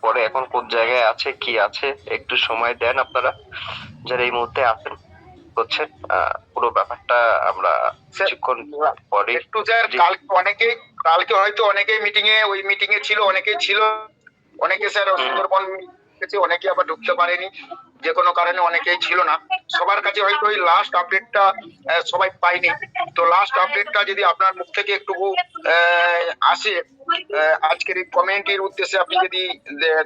তারপরে এখন কোন জায়গায় আছে কি আছে একটু সময় দেন আপনারা যারা এই মুহূর্তে আছেন হচ্ছে পুরো ব্যাপারটা আমরা কিছুক্ষণ পরে একটু স্যার কালকে হয়তো অনেকেই ওই মিটিং এ ছিল, অনেকেই ছিল, অনেকে স্যার সুন্দরবন গেছে, অনেকে আবার ঢুকতে পারেনি, যে কোনো কারণে অনেকেই ছিল না। সবার কাছে হয়তো ওই লাস্ট আপডেটটা সবাই পাইনি। তো লাস্ট আপডেটটা যদি আপনার মুখ থেকে একটু আসে আজকের এই কমিউনিটির উদ্দেশ্যে আপনি যদি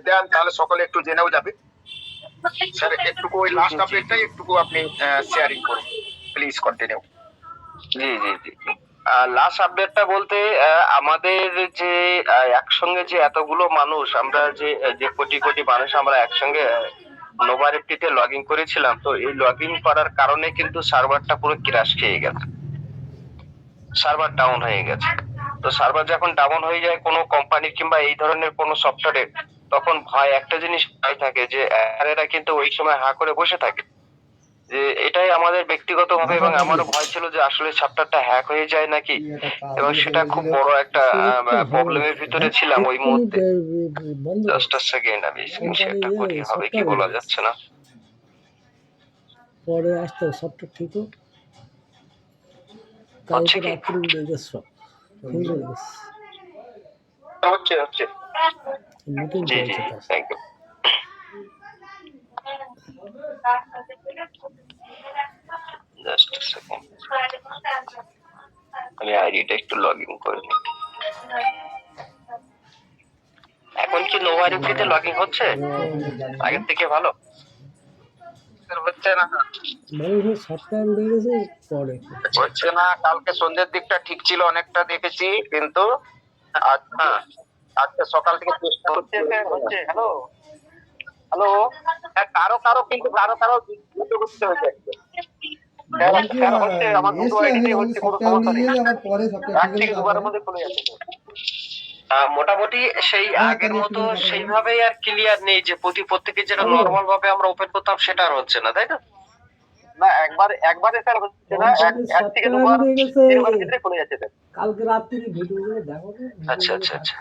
দেন তাহলে সকলে একটু জেনেও যাবে। স্যার একটুকু ওই লাস্ট আপডেটটাই একটুকু আপনি শেয়ারিং করুন please, continue. G G G last আপডেটটা বলতে আমাদের যে একসঙ্গে যে এতগুলো মানুষ আমরা যে যে কোটি কোটি মানুষ আমরা একসঙ্গে নোভারেপ্টিতে লগ ইন করেছিলাম, তো এই লগ ইন করার কারণে কিন্তু সার্ভারটা পুরো ক্র্যাশ খেয়ে গেছে, সার্ভার ডাউন হয়ে গেছে। তো সার্ভার যখন ডাউন হয়ে যায় কোনো কোম্পানি কিংবা এই ধরনের কোনো সফটওয়্যারে, তখন ভয় একটা জিনিস ভয় থাকে যে এরা কিন্তু ওই সময় হা করে বসে থাকে। যে এটাই আমাদের ব্যক্তিগতভাবে এবং আমারও ভয় ছিল যে আসলে সফটওয়্যারটা হ্যাক হয়ে যায় নাকি, এবং সেটা খুব বড় একটা প্রবলেমের ভিতরে ছিলাম ওই মুহূর্তে। জাস্ট আ সেকেন্ড আমি স্ক্রিন শেয়ারটা করি, হবে কি বলা যাচ্ছে না। পরে আসতে সবটা ঠিক হোক। কালকে রাত্রে উড়ে গেছে সব, উড়ে গেছে। হচ্ছে মিটিং জি জি চলছে। Thank you. Just a second, আমি আইডিটা একটু লগ ইন করে নিই। এখন কি নোভারেপ্টিতে লগ ইন হচ্ছে আগের থেকে ভালো? হচ্ছে না, মানুষের সফটওয়্যার উড়ে গেছে পরে হচ্ছে না। কালকে সন্ধ্যের দিকটা ঠিক ছিল, অনেকটা দেখেছি, কিন্তু আজকে সকাল থেকে চেষ্টা হচ্ছে। হ্যালো হ্যালো, কারো কারো কিন্তু কারো দ্রুত গতিতে হয়ে যাচ্ছে। আমার দুটো আইডিতে হচ্ছে, কোনো সমস্যা নেই, এক থেকে দুবারের মধ্যে খুলে যাচ্ছে। মোটামুটি সেই আগের মতো সেইভাবেই আর ক্লিয়ার নেই যে প্রত্যেকে যেটা নরমাল ভাবে আমরা ওপেন করতাম সেটা আর হচ্ছে না, তাই না? না একবারে স্যার হচ্ছে না, এক থেকে দুবার তিনবারের ভিতরে খুলে যাচ্ছে স্যার। কালকে রাত্রি ভিডিওগুলো দেখো। আচ্ছা আচ্ছা আচ্ছা।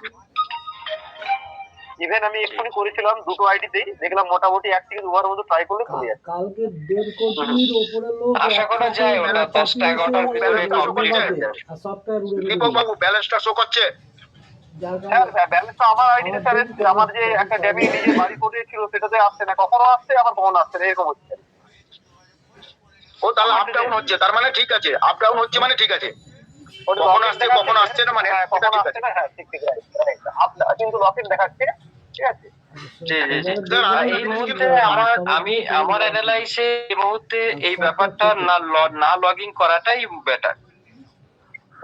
ইভেন আমি এক্ষুনি করেছিলাম দুটো আইডিতেই, দেখলাম মোটামুটি এক থেকে দুবার মতো ট্রাই করলে খুলে যাচ্ছে। কালকে 1.5 কোটির উপরে লোক আশা করা যায় ওটা 10টা-11টার ভিতরে কমপ্লিট হয়ে যাবে। আর সফটওয়্যার উড়ে গেছে। দীপক বাবু ব্যালেন্সটা শো করছে? হ্যাঁ ব্যালেন্সটা আমার আইডিতে স্যার এসছে, আমার যে একটা ডেবি নিজে বাড়ি করে ছিল সেটাতে আসছে না, কখনো আসছে আবার কখনো আসছে না, এরকম হচ্ছে। ও তাহলে আপ ডাউন হচ্ছে, তার মানে ঠিক আছে, আপ ডাউন হচ্ছে মানে ঠিক আছে, কখন আসছে কখন আসছে না মানে কখন আসছে না। হ্যাঁ ঠিক ঠিক, কিন্তু লকিং দেখাচ্ছে, ঠিক আছে। জি জি জি এই মুহূর্তে আমার অ্যানালাইসে এই মুহূর্তে এই ব্যাপারটা না লগ ইন করাটাই বেটার।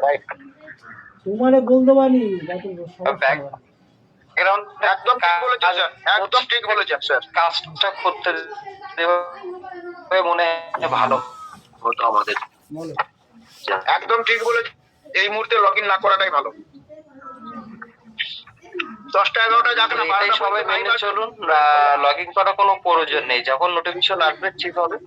রাইট, তোমারে বলতে পারি একদম ঠিক বলেছেন স্যার, একদম ঠিক বলেছেন স্যার। কাজটা করতে মনে ভালো হতো আমাদের। একদম ঠিক বলেছেন, এই মুহূর্তে লগ ইন না করাটাই ভালো। 10টা-11টা যাক না, এটাই সবাই মেনে চলুন, লগ ইন করার কোনো প্রয়োজন নেই, যখন নোটিফিকেশন আসবে ঠিক হবে।